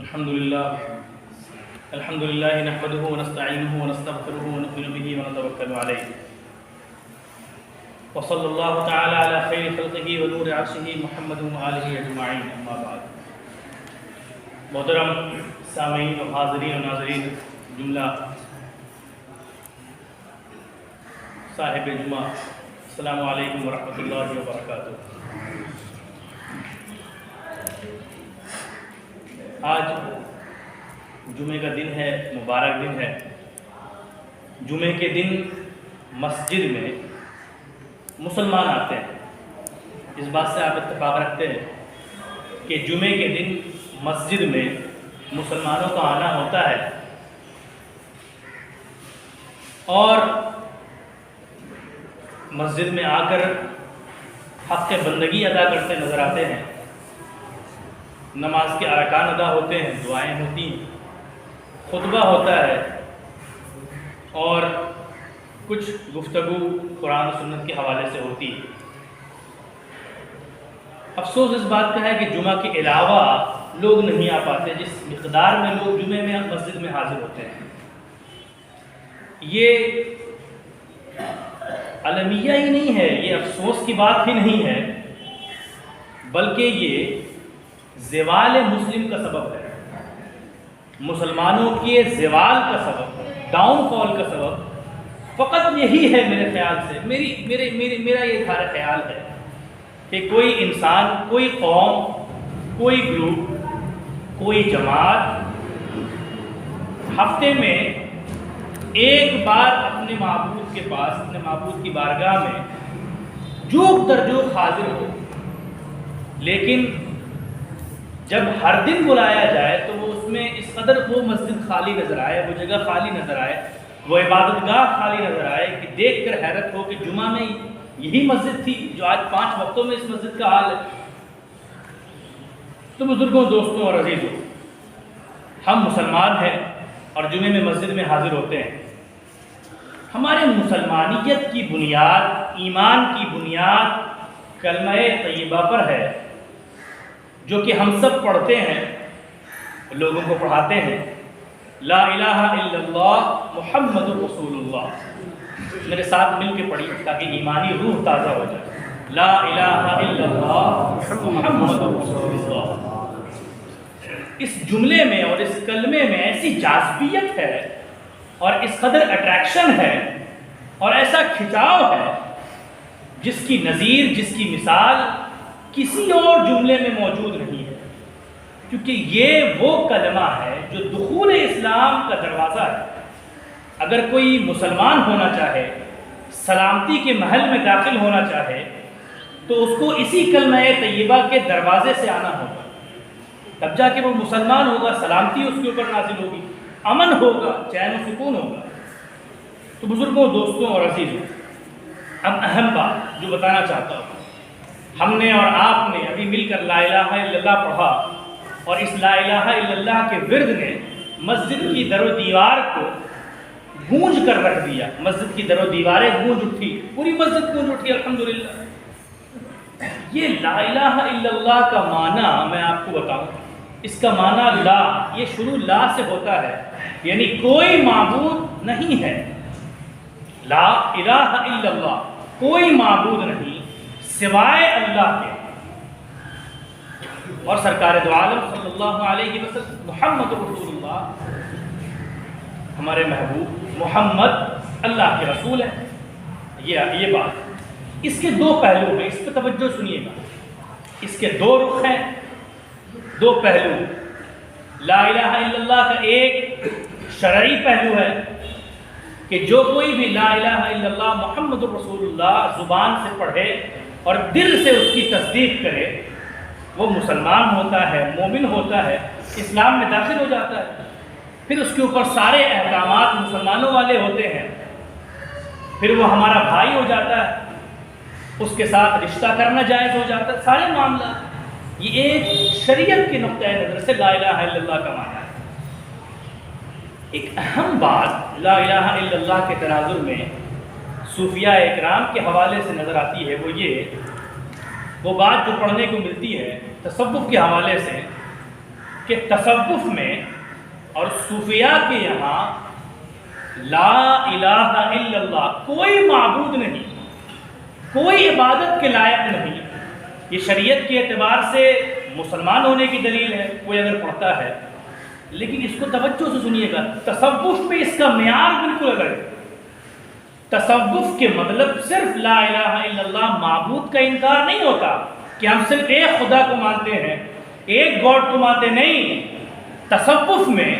الحمد لله نحمده ونستعينه ونستغفره ونؤمن به ونتوكل عليه وصلى الله تعالى على خير خلقه ونور عرشه محمد وآله اجمعین اما بعد. محترم سامعین و حاضرین و ناظرین جملہ صاحب جمعہ، السلام علیکم ورحمۃ اللہ وبرکاتہ. آج جمعے کا دن ہے، مبارک دن ہے. جمعے کے دن مسجد میں مسلمان آتے ہیں. اس بات سے آپ اتفاق رکھتے ہیں کہ جمعے کے دن مسجد میں مسلمانوں کا آنا ہوتا ہے اور مسجد میں آ کر حق بندگی ادا کرتے نظر آتے ہیں. نماز کے ارکان ادا ہوتے ہیں، دعائیں ہوتی ہیں، خطبہ ہوتا ہے اور کچھ گفتگو قرآن و سنت کے حوالے سے ہوتی ہے. افسوس اس بات کا ہے کہ جمعہ کے علاوہ لوگ نہیں آ پاتے جس مقدار میں لوگ جمعے میں مسجد میں حاضر ہوتے ہیں. یہ المیہ ہی نہیں ہے، یہ افسوس کی بات ہی نہیں ہے، بلکہ یہ زوال مسلم کا سبب ہے، مسلمانوں کے زوال کا سبب، ڈاؤن فال کا سبب فقط یہی ہے. میرے خیال سے میرا یہ خیال ہے کہ کوئی انسان، کوئی قوم، کوئی گروپ، کوئی جماعت ہفتے میں ایک بار اپنے معبود کے پاس، اپنے معبود کی بارگاہ میں جوق در جوق حاضر ہو، لیکن جب ہر دن بلایا جائے تو وہ اس میں اس قدر وہ مسجد خالی نظر آئے، وہ جگہ خالی نظر آئے، وہ عبادت گاہ خالی نظر آئے کہ دیکھ کر حیرت ہو کہ جمعہ میں یہی مسجد تھی جو آج 5 وقتوں میں اس مسجد کا حال ہے. تو بزرگوں، دوستوں اور عزیزوں، ہم مسلمان ہیں اور جمعے میں مسجد میں حاضر ہوتے ہیں. ہمارے مسلمانیت کی بنیاد، ایمان کی بنیاد کلمہ طیبہ پر ہے، جو کہ ہم سب پڑھتے ہیں، لوگوں کو پڑھاتے ہیں. لا الہ الا اللہ محمد رسول اللہ. میرے ساتھ مل کے پڑھی تاکہ ایمانی روح تازہ ہو جائے. لا الہ الا اللہ محمد رسول اللہ. اس جملے میں اور اس کلمے میں ایسی جاذبیت ہے اور اس قدر اٹریکشن ہے اور ایسا کھچاؤ ہے جس کی نظیر، جس کی مثال کسی اور جملے میں موجود نہیں ہے. کیونکہ یہ وہ کلمہ ہے جو دخول اسلام کا دروازہ ہے. اگر کوئی مسلمان ہونا چاہے، سلامتی کے محل میں داخل ہونا چاہے، تو اس کو اسی کلمہ طیبہ کے دروازے سے آنا ہوگا. تب جا کے وہ مسلمان ہوگا، سلامتی اس کے اوپر نازل ہوگی، امن ہوگا، چین و سکون ہوگا. تو بزرگوں، دوستوں اور عزیزوں، اب اہم بات جو بتانا چاہتا ہوں، ہم نے اور آپ نے ابھی مل کر لا الہ الا اللہ پڑھا اور اس لا الہ الا اللہ کے ورد نے مسجد کی در و دیوار کو گونج کر رکھ دیا. مسجد کی در و دیواریں گونج اٹھی، پوری مسجد گونج اٹھی. الحمدللہ. یہ لا الہ الا اللہ کا معنی میں آپ کو بتاؤں، اس کا معنی لا، یہ شروع لا سے ہوتا ہے، یعنی کوئی معبود نہیں ہے. لا الہ الا اللہ، کوئی معبود نہیں سوائے اللہ کے. اور سرکار دو عالم صلی اللہ علیہ وسلم محمد رسول اللہ، ہمارے محبوب محمد اللہ کے رسول ہیں. یہ بات، اس کے 2 پہلو ہیں، اس پہ توجہ سنیے گا. اس کے 2 رخ ہیں، 2 پہلو. لا الہ الا اللہ کا ایک شرعی پہلو ہے کہ جو کوئی بھی لا الہ الا اللہ محمد رسول اللہ زبان سے پڑھے اور دل سے اس کی تصدیق کرے، وہ مسلمان ہوتا ہے، مومن ہوتا ہے، اسلام میں داخل ہو جاتا ہے. پھر اس کے اوپر سارے احکامات مسلمانوں والے ہوتے ہیں. پھر وہ ہمارا بھائی ہو جاتا ہے، اس کے ساتھ رشتہ کرنا جائز ہو جاتا ہے، سارے معاملات. یہ ایک شریعت کے نقطۂ نظر سے لا الہ الا اللہ کا معنی ہے. ایک اہم بات لا الہ الا اللہ کے تناظر میں صوفیاء اکرام کے حوالے سے نظر آتی ہے، وہ یہ، وہ بات جو پڑھنے کو ملتی ہے تصوف کے حوالے سے کہ تصوف میں اور صوفیاء کے یہاں لا الہ الا اللہ، کوئی معبود نہیں، کوئی عبادت کے لائق نہیں، یہ شریعت کے اعتبار سے مسلمان ہونے کی دلیل ہے کوئی اگر پڑھتا ہے، لیکن اس کو توجہ سے سنیے گا، تصوف میں اس کا معیار بالکل الگ ہے۔ تصوف کے مطلب صرف لا الہ الا اللہ، معبود کا انکار نہیں ہوتا کہ ہم صرف ایک خدا کو مانتے ہیں، ایک گاڈ کو مانتے نہیں۔ تصوف میں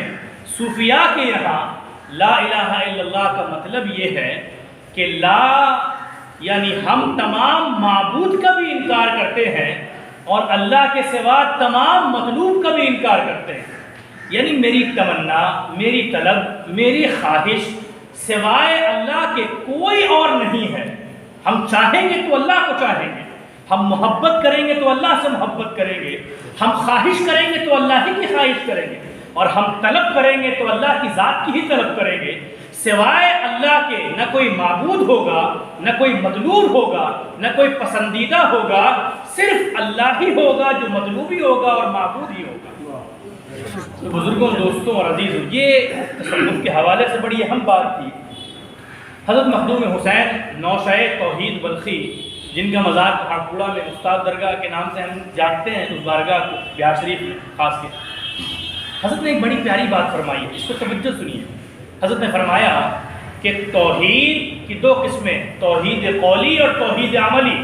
صوفیاء کے یہاں لا الہ الا اللہ کا مطلب یہ ہے کہ لا یعنی ہم تمام معبود کا بھی انکار کرتے ہیں اور اللہ کے سوا تمام مطلوب کا بھی انکار کرتے ہیں، یعنی میری تمنا، میری طلب، میری خواہش سوائے اللہ کے کوئی اور نہیں ہے۔ ہم چاہیں گے تو اللہ کو چاہیں گے، ہم محبت کریں گے تو اللہ سے محبت کریں گے، ہم خواہش کریں گے تو اللہ ہی کی خواہش کریں گے، اور ہم طلب کریں گے تو اللہ کی ذات کی ہی طلب کریں گے۔ سوائے اللہ کے نہ کوئی معبود ہوگا، نہ کوئی مطلوب ہوگا، نہ کوئی پسندیدہ ہوگا، صرف اللہ ہی ہوگا جو مطلوبی ہوگا اور معبود ہی ہوگا۔ تو بزرگوں، دوستوں اور عزیزوں، یہ تصوف کے حوالے سے بڑی اہم بات تھی۔ حضرت مخدوم حسین نوشہ توحید بلخی، جن کا مزار پہاڑپورہ میں استاد درگاہ کے نام سے ہم جانتے ہیں، اس بارگاہ کو بہار شریف میں خاص کے، حضرت نے ایک بڑی پیاری بات فرمائی ہے، اس کو توجہ سنیے۔ حضرت نے فرمایا کہ توحید کی دو قسمیں، توحید قولی اور توحید عملی۔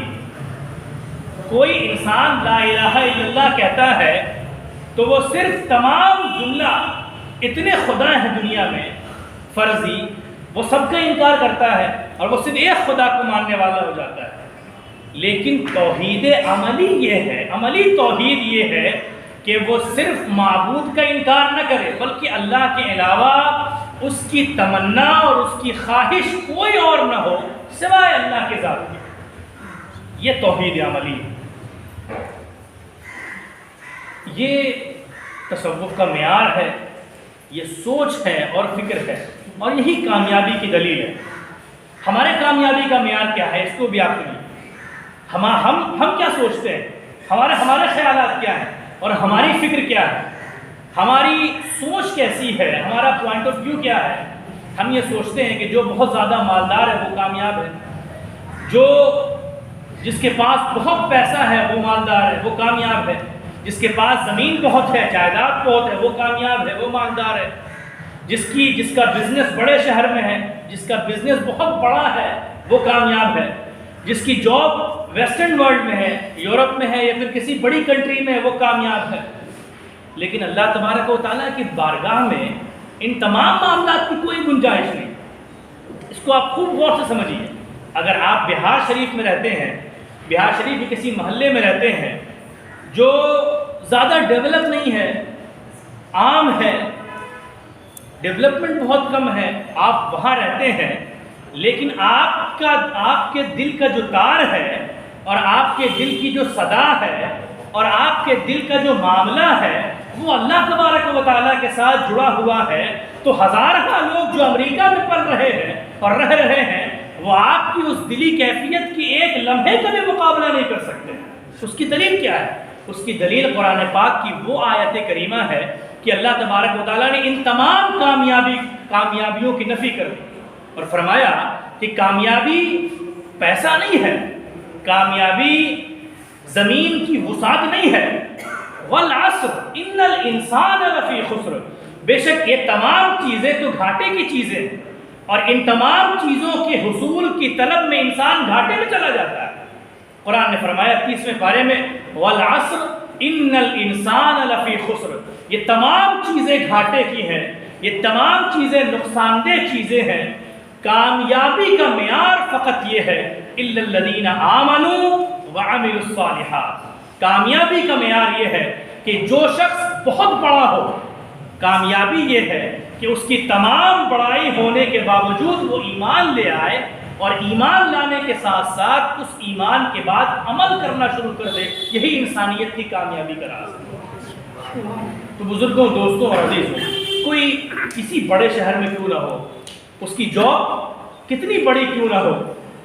کوئی انسان لا الہ الا اللہ کہتا ہے تو وہ صرف تمام جملہ اتنے خدا ہیں دنیا میں فرضی، وہ سب کا انکار کرتا ہے اور وہ صرف ایک خدا کو ماننے والا ہو جاتا ہے۔ لیکن توحید عملی یہ ہے، عملی توحید یہ ہے کہ وہ صرف معبود کا انکار نہ کرے بلکہ اللہ کے علاوہ اس کی تمنا اور اس کی خواہش کوئی اور نہ ہو سوائے اللہ کے ذات کی۔ یہ توحید عملی ہے، یہ تصوف کا معیار ہے، یہ سوچ ہے اور فکر ہے، اور یہی کامیابی کی دلیل ہے۔ ہمارے کامیابی کا معیار کیا ہے، اس کو بھی آپ سنیے۔ ہم کیا سوچتے ہیں، ہمارے خیالات کیا ہیں اور ہماری فکر کیا ہے، ہماری سوچ کیسی ہے، ہمارا پوائنٹ آف ویو کیا ہے۔ ہم یہ سوچتے ہیں کہ جو بہت زیادہ مالدار ہے وہ کامیاب ہے، جس کے پاس بہت پیسہ ہے وہ مالدار ہے، وہ کامیاب ہے، جس کے پاس زمین بہت ہے، جائیداد بہت ہے، وہ کامیاب ہے، وہ مالدار ہے، جس کا بزنس بڑے شہر میں ہے، جس کا بزنس بہت بڑا ہے وہ کامیاب ہے، جس کی جاب ویسٹرن ورلڈ میں ہے، یورپ میں ہے یا پھر کسی بڑی کنٹری میں ہے، وہ کامیاب ہے۔ لیکن اللہ تبارک و تعالیٰ کی بارگاہ میں ان تمام معاملات کی کوئی گنجائش نہیں۔ اس کو آپ خوب غور سے سمجھیے۔ اگر آپ بہار شریف میں رہتے ہیں، بہار شریف کے کسی محلے میں رہتے ہیں جو زیادہ ڈیولپ نہیں ہے، عام ہے، ڈیولپمنٹ بہت کم ہے، آپ وہاں رہتے ہیں، لیکن آپ کے دل کا جو تار ہے اور آپ کے دل کی جو صدا ہے اور آپ کے دل کا جو معاملہ ہے وہ اللہ تبارک و تعالیٰ کے ساتھ جڑا ہوا ہے، تو ہزارہ لوگ جو امریکہ میں پڑھ رہے ہیں اور رہ رہے ہیں وہ آپ کی اس دلی کیفیت کی ایک لمحے کا بھی مقابلہ نہیں کر سکتے۔ اس کی دلیل کیا ہے؟ اس کی دلیل قرآن پاک کی وہ آیت کریمہ ہے کہ اللہ تبارک و تعالیٰ نے ان تمام کامیابیوں کی نفی کر دی اور فرمایا کہ کامیابی پیسہ نہیں ہے، کامیابی زمین کی وسعت نہیں ہے، والعصر ان الانسان لفی خسر، بے شک یہ تمام چیزیں تو گھاٹے کی چیزیں ہیں، اور ان تمام چیزوں کے حصول کی طلب میں انسان گھاٹے میں چلا جاتا ہے۔ قرآن نے فرمایا 30ویں پارے میں والعصر ان الانسان لفی خسر، یہ تمام چیزیں گھاٹے کی ہیں، یہ تمام چیزیں نقصان دہ چیزیں ہیں۔ کامیابی کا معیار فقط یہ ہے الا الذین آمنوا وعملوا الصالحات، کامیابی کا معیار یہ ہے کہ جو شخص بہت بڑا ہو، کامیابی یہ ہے کہ اس کی تمام بڑائی ہونے کے باوجود وہ ایمان لے آئے اور ایمان لانے کے ساتھ ساتھ اس ایمان کے بعد عمل کرنا شروع کر دے، یہی انسانیت کی کامیابی کا راز ہے۔ تو بزرگوں، دوستوں اور عزیزوں، کوئی کسی بڑے شہر میں کیوں نہ ہو، اس کی جاب کتنی بڑی کیوں نہ ہو،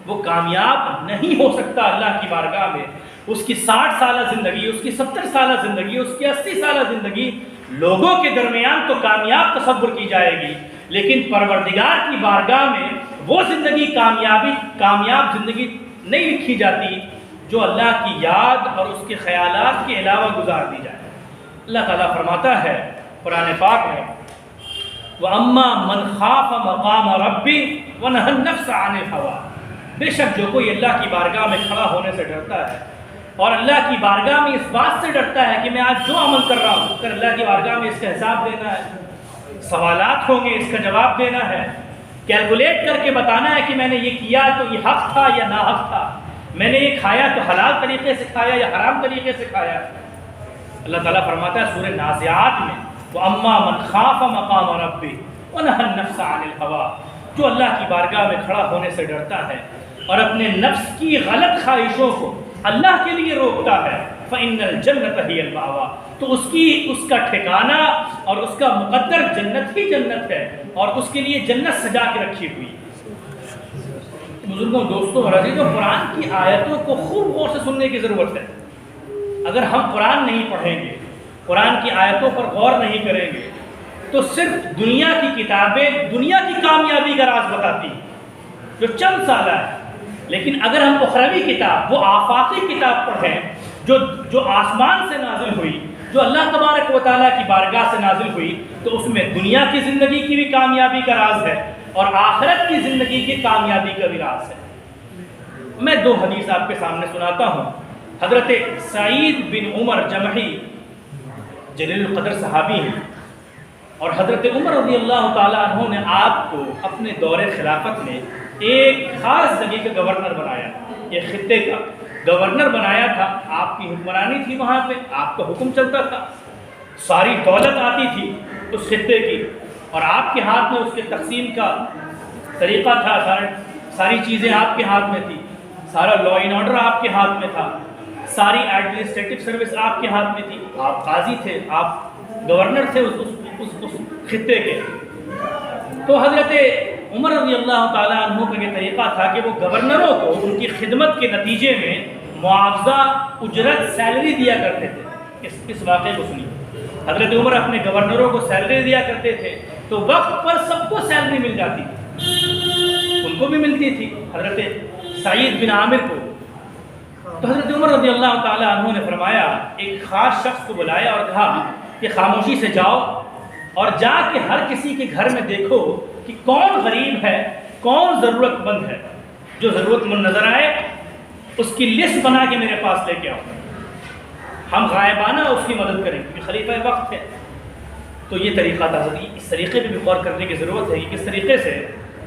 وہ کامیاب نہیں ہو سکتا اللہ کی بارگاہ میں۔ اس کی 60 سالہ زندگی، اس کی 70 سالہ زندگی، اس کی 80 سالہ زندگی لوگوں کے درمیان تو کامیاب تصور کی جائے گی، لیکن پروردگار کی بارگاہ میں وہ زندگی کامیاب زندگی نہیں لکھی جاتی جو اللہ کی یاد اور اس کے خیالات کے علاوہ گزار دی جائے۔ اللہ تعالیٰ فرماتا ہے قرآن پاک میں، وَأَمَّا مَنْ خَافَ مَقَامَ رَبِّهِ وَنَهَى النَّفْسَ عَنِ الْهَوَىٰ، بے شک جو کوئی اللہ کی بارگاہ میں کھڑا ہونے سے ڈرتا ہے اور اللہ کی بارگاہ میں اس بات سے ڈرتا ہے کہ میں آج جو عمل کر رہا ہوں پھر اللہ کی بارگاہ میں اس کا حساب دینا ہے، سوالات ہوں گے، اس کا جواب دینا ہے، کیلکولیٹ کر کے بتانا ہے کہ میں نے یہ کیا تو یہ حق تھا یا ناحق تھا، میں نے یہ کھایا تو حلال طریقے سے کھایا یا حرام طریقے سے کھایا۔ اللہ تعالیٰ فرماتا ہے سورہ نازعات میں، وَأَمَّا مَنْ خَافَ مَقَامَ رَبِّهِ وَنَهَى النَّفْسَ عَنِ الْهَوَىٰ، جو اللہ کی بارگاہ میں کھڑا ہونے سے ڈرتا ہے اور اپنے نفس کی غلط خواہشوں کو اللہ کے لیے روکتا ہے، فَإِنَّ الْجَنَّةَ هِيَ الْمَأْوَىٰ، تو اس کا ٹھکانہ اور اس کا مقدر جنت ہی جنت ہے اور اس کے لیے جنت سجا کے رکھی ہوئی۔ بزرگوں، دوستوں اور عزیزوں، قرآن کی آیتوں کو خوب غور سے سننے کی ضرورت ہے۔ اگر ہم قرآن نہیں پڑھیں گے، قرآن کی آیتوں پر غور نہیں کریں گے تو صرف دنیا کی کتابیں دنیا کی کامیابی کا راز بتاتی ہیں جو چند سالہ ہے، لیکن اگر ہم اخروی کتاب، وہ آفاقی کتاب پڑھیں جو آسمان سے نازل ہوئی، جو اللہ تبارک و تعالیٰ کی بارگاہ سے نازل ہوئی، تو اس میں دنیا کی زندگی کی بھی کامیابی کا راز ہے اور آخرت کی زندگی کی کامیابی کا بھی راز ہے۔ میں دو حدیث آپ کے سامنے سناتا ہوں۔ حضرت سعید بن عمر جمحی جلیل القدر صحابی ہیں، اور حضرت عمر رضی اللہ تعالیٰ عنہ نے آپ کو اپنے دور خلافت میں ایک خاص جگہ کا گورنر بنایا، ایک خطے کا گورنر بنایا تھا۔ آپ کی حکمرانی تھی وہاں پہ، آپ کا حکم چلتا تھا، ساری دولت آتی تھی اس خطے کی اور آپ کے ہاتھ میں اس کے تقسیم کا طریقہ تھا، ساری چیزیں آپ کے ہاتھ میں تھی، سارا لا اینڈ آرڈر آپ کے ہاتھ میں تھا، ساری ایڈمنسٹریٹو سروس آپ کے ہاتھ میں تھی، آپ قاضی تھے، آپ گورنر تھے اس خطے کے۔ تو حضرت عمر رضی اللہ تعالیٰ عنہ کا یہ طریقہ تھا کہ وہ گورنروں کو ان کی خدمت کے نتیجے میں معاوضہ، اجرت، سیلری دیا کرتے تھے۔ اس واقعے کو سنیے، حضرت عمر اپنے گورنروں کو سیلری دیا کرتے تھے تو وقت پر سب کو سیلری مل جاتی تھی، ان کو بھی ملتی تھی، حضرت سعید بن عامر کو۔ تو حضرت عمر رضی اللہ تعالیٰ عنہ نے فرمایا، ایک خاص شخص کو بلایا اور کہا کہ خاموشی سے جاؤ اور جا کے ہر کسی کے گھر میں دیکھو کہ کون غریب ہے، کون ضرورت مند ہے، جو ضرورت مند نظر آئے اس کی لسٹ بنا کے میرے پاس لے کے آؤ، ہم غائبانہ اس کی مدد کریں کیونکہ خلیفہ وقت ہے۔ تو یہ طریقہ تھا، اس طریقے پہ بھی غور کرنے کی ضرورت ہے کہ کس طریقے سے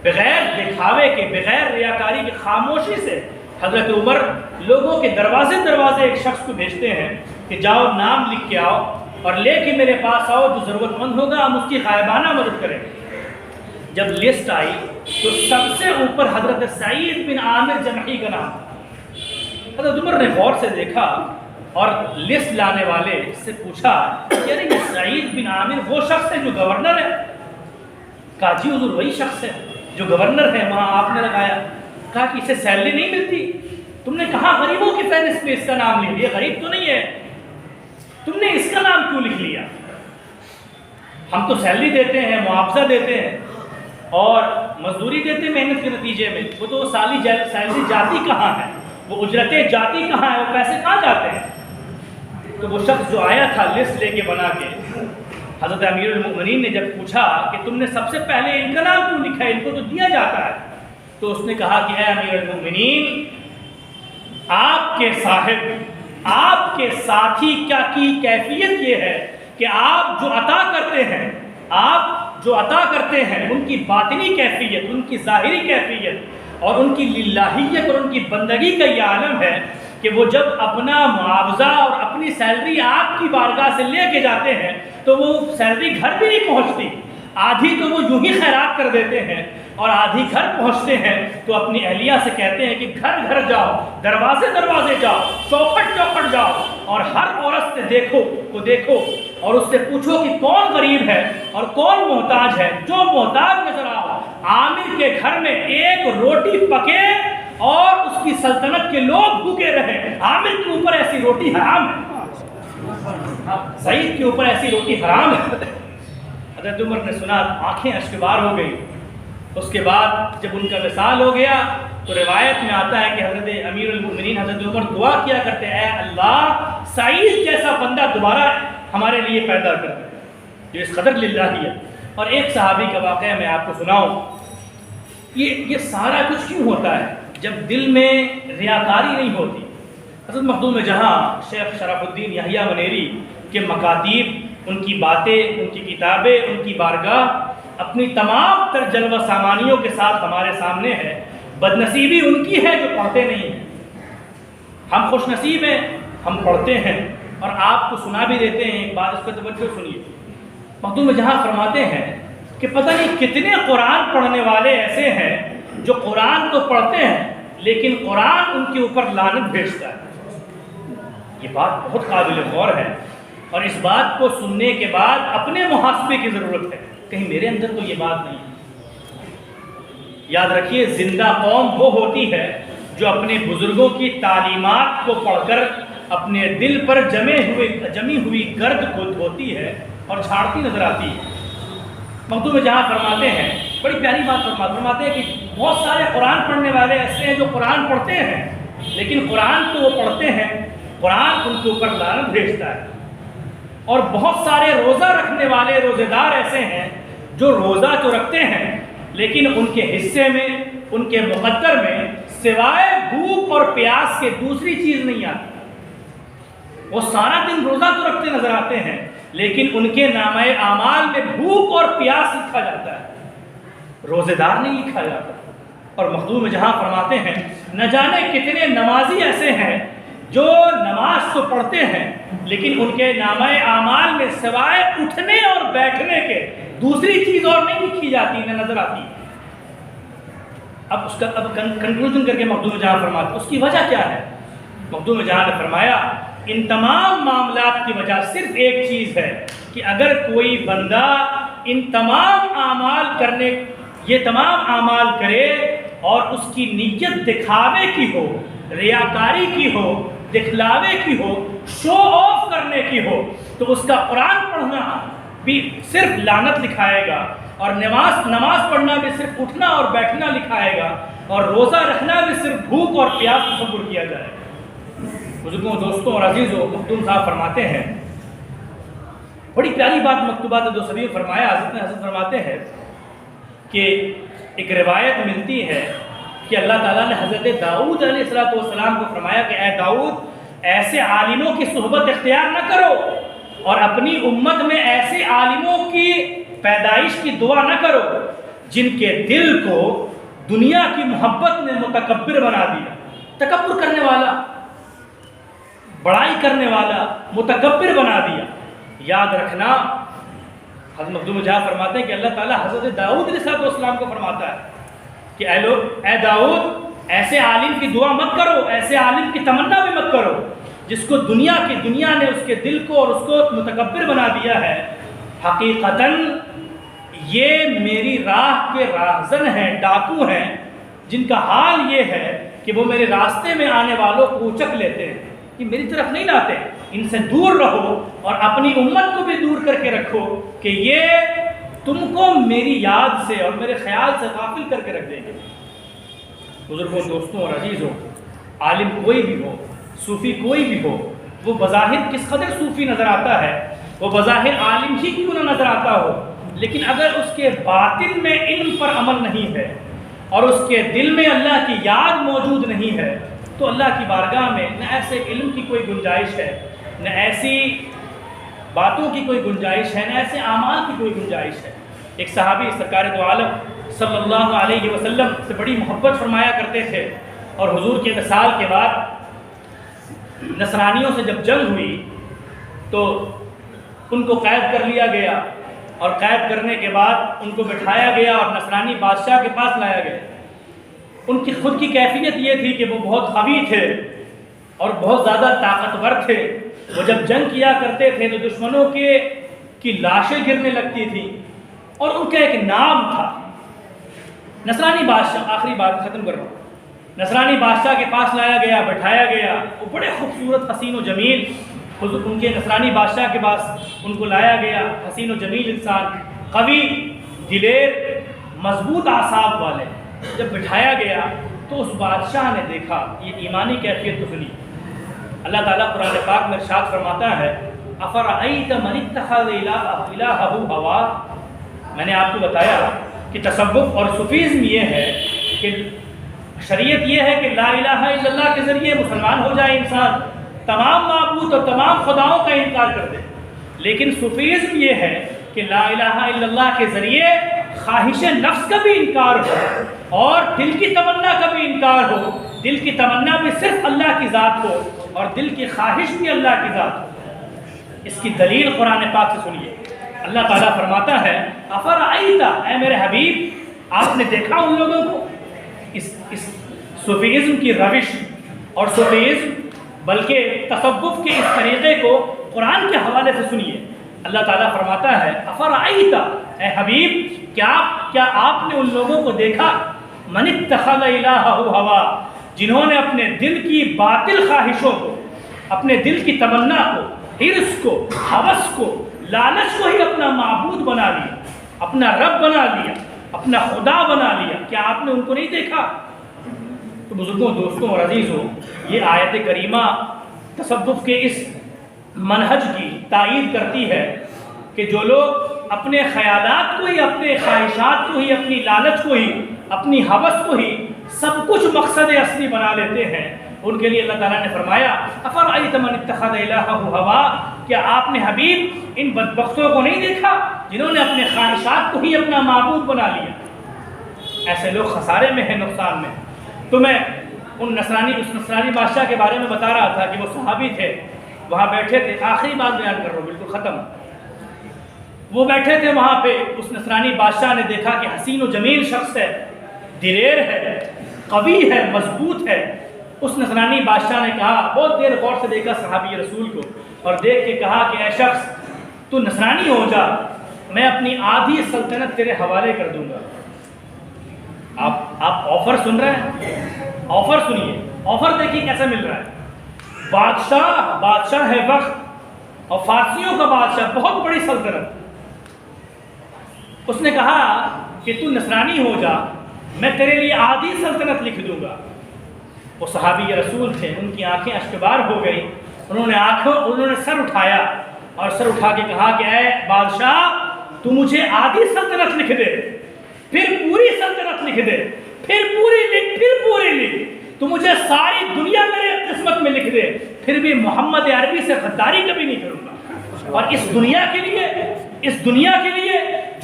بغیر دکھاوے کے، بغیر ریاکاری کی، خاموشی سے حضرت عمر لوگوں کے دروازے ایک شخص کو بھیجتے ہیں کہ جاؤ نام لکھ کے آؤ اور لے کے میرے پاس آؤ، جو ضرورت مند ہوگا ہم اس کی غائبانہ مدد کریں گے۔ جب لسٹ آئی تو سب سے اوپر حضرت سعید بن عامر جمحی کا نام تھا۔ حضرت عمر نے غور سے دیکھا اور لسٹ لانے والے سے پوچھا یعنی یہ سعید بن عامر وہ شخص ہے جو گورنر ہے؟ کہا جی حضور وہی شخص ہے جو گورنر ہے، وہاں آپ نے لگایا۔ کہا کہ اسے سیلری نہیں ملتی؟ تم نے کہا غریبوں کی فہرست میں اس کا نام لکھ لیا، غریب تو نہیں ہے، تم نے اس کا نام کیوں لکھ لیا؟ ہم تو سیلری دیتے ہیں، معاوضہ دیتے ہیں اور مزدوری دیتے ہیں محنت کے نتیجے میں، وہ تو سیلری جاتی کہاں ہے، وہ اجرتیں جاتی کہاں ہیں، وہ پیسے کہاں جاتے ہیں؟ تو وہ شخص جو آیا تھا لسٹ لے کے بنا کے، حضرت امیر المؤمنین نے جب پوچھا کہ تم نے سب سے پہلے ان کا نام کیوں لکھا ہے، ان کو تو دیا جاتا ہے، تو اس نے کہا کہ اے امیر المؤمنین، آپ کے صاحب، آپ کے ساتھی کیا کی کیفیت یہ ہے کہ آپ جو عطا کرتے ہیں ان کی باطنی کیفیت، ان کی ظاہری کیفیت اور ان کی للہیت اور ان کی بندگی کا یہ عالم ہے کہ وہ جب اپنا معاوضہ اور اپنی سیلری آپ کی بارگاہ سے لے کے جاتے ہیں تو وہ سیلری گھر بھی نہیں پہنچتی، آدھی تو وہ یوں ہی خیرات کر دیتے ہیں اور آدھی گھر پہنچتے ہیں تو اپنی اہلیہ سے کہتے ہیں کہ گھر گھر جاؤ، دروازے جاؤ، چوکھٹ جاؤ اور ہر عورت سے دیکھو اور اس سے پوچھو کہ کون غریب ہے اور کون محتاج ہے، جو محتاج نظر آؤ عامر کے گھر میں ایک روٹی پکے اور اس کی سلطنت کے لوگ بھوکے رہے، عامر کے اوپر ایسی روٹی حرام ہے۔ سعید کے اوپر ایسی روٹی حرام ہے۔ حضرت عمر نے سنا، آنکھیں اشکبار ہو گئی۔ اس کے بعد جب ان کا وصال ہو گیا تو روایت میں آتا ہے کہ حضرت امیر المؤمنین حضرت عمر دعا کیا کرتے، اے اللہ سعید جیسا بندہ دوبارہ ہمارے لیے پیدا کر دے، جو اس قدر للہ ہے۔ اور ایک صحابی کا واقعہ میں آپ کو سناؤں، یہ سارا کچھ کیوں ہوتا ہے؟ جب دل میں ریاکاری نہیں ہوتی۔ حضرت مخدوم جہاں شیخ شرف الدین یحییٰ منیری کے مکاتیب، ان کی باتیں، ان کی کتابیں، ان کی بارگاہ اپنی تمام تر جلوہ سامانیوں کے ساتھ ہمارے سامنے ہے۔ بدنصیبی ان کی ہے جو پڑھتے نہیں ہیں، ہم خوش نصیب ہیں، ہم پڑھتے ہیں اور آپ کو سنا بھی دیتے ہیں۔ ایک بات اس پر توجہ سنیے، مخدوم جہاں فرماتے ہیں کہ پتہ نہیں کتنے قرآن پڑھنے والے ایسے ہیں جو قرآن تو پڑھتے ہیں لیکن قرآن ان کے اوپر لعنت بھیجتا ہے۔ یہ بات بہت قابل غور ہے اور اس بات کو سننے کے بعد اپنے محاسبے کی ضرورت ہے، کہیں میرے اندر تو یہ بات نہیں ہے۔ یاد رکھیے، زندہ قوم وہ ہوتی ہے جو اپنے بزرگوں کی تعلیمات کو پڑھ کر اپنے دل پر جمی ہوئی گرد کو دھوتی ہے اور جھاڑتی نظر آتی ہے۔ مخدوم جہاں فرماتے ہیں، بڑی پیاری بات فرماتے ہیں کہ بہت سارے قرآن پڑھنے والے ایسے ہیں جو قرآن پڑھتے ہیں لیکن قرآن تو وہ پڑھتے ہیں، قرآن ان کے اوپر لعنت بھیجتا ہے۔ اور بہت سارے روزہ رکھنے والے روزے دار ایسے ہیں جو روزہ تو رکھتے ہیں لیکن ان کے حصے میں، ان کے مقدر میں سوائے بھوک اور پیاس کے دوسری چیز نہیں آتی۔ وہ سارا دن روزہ تو رکھتے نظر آتے ہیں لیکن ان کے نامہ اعمال میں بھوک اور پیاس لکھا جاتا ہے، روزے دار نہیں لکھا جاتا۔ اور مخدوم جہاں فرماتے ہیں، نہ جانے کتنے نمازی ایسے ہیں جو نماز تو پڑھتے ہیں لیکن ان کے نامہ اعمال میں سوائے اٹھنے اور بیٹھنے کے دوسری چیز اور نہیں لکھی جاتی، نہ نظر آتی۔ اب اس کا کنکلوژن کر کے مخدوم جہاں فرماتے ہیں اس کی وجہ کیا ہے؟ مخدوم جہاں نے فرمایا ان تمام معاملات کی وجہ صرف ایک چیز ہے کہ اگر کوئی بندہ ان تمام یہ تمام اعمال کرے اور اس کی نیت دکھاوے کی ہو، ریاکاری کی ہو، دکھلاوے کی ہو، شو آف کرنے کی ہو، تو اس کا قرآن پڑھنا بھی صرف لعنت لکھائے گا اور نماز پڑھنا بھی صرف اٹھنا اور بیٹھنا لکھائے گا اور روزہ رکھنا بھی صرف بھوک اور پیاس تصور کیا جائے گا۔ بزرگوں، دوستوں اور عزیزوں، مخدوم صاحب فرماتے ہیں، بڑی پیاری بات مکتوبات دو صدی فرمایا۔ حضرت فرماتے ہیں کہ ایک روایت ملتی ہے کہ اللہ تعالیٰ نے حضرت داؤد علیہ السلام کو فرمایا کہ اے داؤد، ایسے عالموں کی صحبت اختیار نہ کرو اور اپنی امت میں ایسے عالموں کی پیدائش کی دعا نہ کرو جن کے دل کو دنیا کی محبت نے متکبر بنا دیا۔ تکبر کرنے والا، بڑائی کرنے والا، متکبر بنا دیا۔ یاد رکھنا، حضرت مخدوم جہاں فرماتے ہیں کہ اللہ تعالیٰ حضرت داؤد علیہ السلام کو فرماتا ہے کہ اے داؤد، ایسے عالم کی دعا مت کرو، ایسے عالم کی تمنا بھی مت کرو جس کو دنیا نے اس کے دل کو اور اس کو متکبر بنا دیا ہے۔ حقیقتاً یہ میری راہ کے راہزن ہیں، ڈاکو ہیں، جن کا حال یہ ہے کہ وہ میرے راستے میں آنے والوں کو اچک لیتے ہیں، یہ میری طرف نہیں لاتے۔ ان سے دور رہو اور اپنی امت کو بھی دور کر کے رکھو کہ یہ تم کو میری یاد سے اور میرے خیال سے غافل کر کے رکھ دیں گے۔ بزرگوں، دوستوں اور عزیزوں، عالم کوئی بھی ہو، صوفی کوئی بھی ہو، وہ بظاہر کس قدر صوفی نظر آتا ہے، وہ بظاہر عالم ہی کیوں نہ نظر آتا ہو، لیکن اگر اس کے باطن میں علم پر عمل نہیں ہے اور اس کے دل میں اللہ کی یاد موجود نہیں ہے تو اللہ کی بارگاہ میں نہ ایسے علم کی کوئی گنجائش ہے، نہ ایسی باتوں کی کوئی گنجائش ہے، نہ ایسے اعمال کی کوئی گنجائش ہے۔ ایک صحابی سرکار دو عالم صلی اللہ علیہ وسلم سے بڑی محبت فرمایا کرتے تھے اور حضور کے وصال کے بعد نصرانیوں سے جب جنگ ہوئی تو ان کو قید کر لیا گیا اور قید کرنے کے بعد ان کو بٹھایا گیا اور نصرانی بادشاہ کے پاس لایا گیا۔ ان کی خود کی کیفیت یہ تھی کہ وہ بہت قوی تھے اور بہت زیادہ طاقتور تھے۔ وہ جب جنگ کیا کرتے تھے تو دشمنوں کی لاشیں گرنے لگتی تھیں اور ان کا ایک نام تھا نصرانی بادشاہ۔ آخری بات ختم کر رہا ہوں۔ نصرانی بادشاہ کے پاس لایا گیا، بٹھایا گیا، وہ بڑے خوبصورت، حسین و جمیل ان کے نصرانی بادشاہ کے پاس ان کو لایا گیا، حسین و جمیل انسان، قوی، دلیر، مضبوط اعصاب والے. جب بٹھایا گیا تو اس بادشاہ نے دیکھا، یہ ایمانی کیفیت تو سنی. اللہ تعالیٰ قرآن پاک میں ارشاد فرماتا ہے افرأیت من اتخذ الہہ ہوا. میں نے آپ کو بتایا کہ تصوف اور صوفیزم یہ ہے کہ شریعت یہ ہے کہ لا الہ الا اللہ کے ذریعے مسلمان ہو جائے انسان، تمام معبود اور تمام خداؤں کا انکار کر دے. لیکن صوفیزم یہ ہے کہ لا الہ الا اللہ کے ذریعے خواہش نفس کا بھی انکار ہو اور دل کی تمنا کا بھی انکار ہو. دل کی تمنا بھی صرف اللہ کی ذات ہو اور دل کی خواہش بھی اللہ کی ذات ہو. اس کی دلیل قرآن پاک سے سنیے. اللہ تعالیٰ فرماتا ہے افرأیت، اے میرے حبیب آپ نے دیکھا ان لوگوں کو. اس صوفیزم کی روش اور صوفیزم بلکہ تصوف کے اس طریقے کو قرآن کے حوالے سے سنیے. اللہ تعالیٰ فرماتا ہے افرأیت، اے حبیب کیا آپ نے ان لوگوں کو دیکھا من اتخذ الہہ ہوا، جنہوں نے اپنے دل کی باطل خواہشوں کو، اپنے دل کی تمنا کو، حرص کو، ہوس کو، لالچ کو ہی اپنا معبود بنا لیا، اپنا رب بنا لیا، اپنا خدا بنا لیا. کیا آپ نے ان کو نہیں دیکھا؟ تو بزرگوں، دوستوں اور عزیزوں، یہ آیت کریمہ تصوف کے اس منہج کی تائید کرتی ہے کہ جو لوگ اپنے خیالات کو ہی، اپنے خواہشات کو ہی، اپنی لالچ کو ہی، اپنی ہوس کو ہی سب کچھ مقصد اصلی بنا لیتے ہیں، ان کے لیے اللہ تعالیٰ نے فرمایا افرأیت من اتخذ الہہ ہوا، کیا آپ نے حبیب ان بدبختوں کو نہیں دیکھا جنہوں نے اپنے خواہشات کو ہی اپنا معبود بنا لیا؟ ایسے لوگ خسارے میں ہیں، نقصان میں. تو میں اس نصرانی بادشاہ کے بارے میں بتا رہا تھا کہ وہ صحابی تھے، وہاں بیٹھے تھے. آخری بات بیان کر رہا ہوں، بالکل ختم. وہ بیٹھے تھے وہاں پہ. اس نصرانی بادشاہ نے دیکھا کہ حسین و جمیل شخص ہے، دلیر ہے، قوی ہے، مضبوط ہے. اس نصرانی بادشاہ نے کہا، بہت دیر غور سے دیکھا صحابی رسول کو اور دیکھ کے کہا کہ اے شخص تو نصرانی ہو جا، میں اپنی آدھی سلطنت تیرے حوالے کر دوں گا. آپ آفر سن رہے ہیں؟ آفر سنیے، آفر دیکھیے کیسا مل رہا ہے. بادشاہ ہے وقت اور فارسیوں کا بادشاہ، بہت بڑی سلطنت. اس نے کہا کہ تو نصرانی ہو جا، میں تیرے لیے آدھی سلطنت لکھ دوں گا. وہ صحابی رسول تھے، ان کی آنکھیں اشکبار ہو گئی. انہوں نے سر اٹھایا اور سر اٹھا کے کہا کہ اے بادشاہ تو مجھے آدھی سلطنت لکھ دے، پھر پوری سلطنت لکھ دے، پھر پوری لکھ. تو مجھے ساری دنیا میرے قسمت میں لکھ دے، پھر بھی محمد عربی سے غداری کبھی نہیں کروں گا. اور اس دنیا کے لیے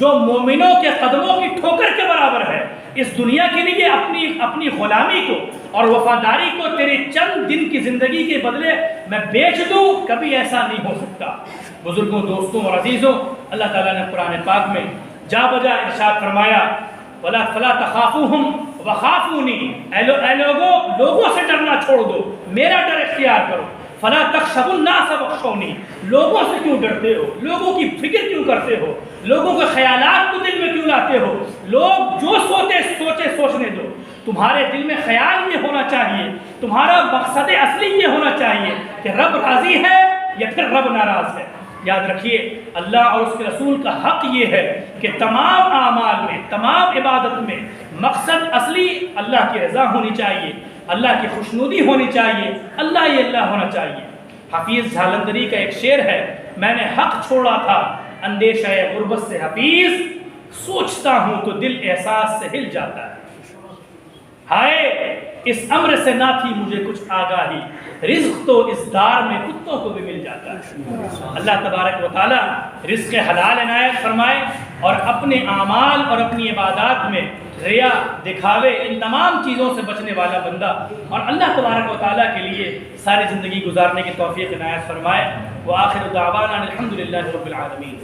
جو مومنوں کے قدموں کی ٹھوکر کے برابر ہے، اس دنیا کے لیے اپنی غلامی کو اور وفاداری کو تیری چند دن کی زندگی کے بدلے میں بیچ دوں، کبھی ایسا نہیں ہو سکتا. بزرگوں، دوستوں اور عزیزوں، اللہ تعالیٰ نے قرآن پاک میں جا بجا ارشاد فرمایا فَلَا تَخَافُوهُمْ وَخَافُونِي، اے لوگوں سے ڈرنا چھوڑ دو، میرا ڈر اختیار کرو. فَلَا تَخْشَوُا النَّاسَ وَاخْشَوْنِي، لوگوں سے کیوں ڈرتے ہو، لوگوں کی فکر کیوں کرتے ہو، لوگوں کے خیالات کو دل میں کیوں لاتے ہو. لوگ جو سوچنے دو. تمہارے دل میں خیال یہ ہونا چاہیے، تمہارا مقصد اصلی یہ ہونا چاہیے کہ رب راضی ہے یا پھر رب ناراض ہے. یاد رکھیے، اللہ اور اس کے رسول کا حق یہ ہے کہ تمام اعمال میں، تمام عبادت میں مقصد اصلی اللہ کی رضا ہونی چاہیے، اللہ کی خوشنودی ہونی چاہیے، اللہ ہی اللہ ہونا چاہیے. حفیظ جھالندری کا ایک شعر ہے، میں نے حق چھوڑا تھا اندیشہ غربت سے حفیظ، سوچتا ہوں تو دل احساس سے ہل جاتا ہے. ہائے اس امر سے نہ تھی مجھے کچھ آگاہی، رزق تو اس دار میں کتوں کو بھی مل جاتا ہے. اللہ تبارک و تعالی رزق حلال عنایت فرمائے اور اپنے اعمال اور اپنی عبادات میں ریا، دکھاوے، ان تمام چیزوں سے بچنے والا بندہ اور اللہ تبارک و تعالیٰ کے لیے ساری زندگی گزارنے کی توفیق عنایت فرمائے. وآخر دعوانا الحمدللہ رب العالمین.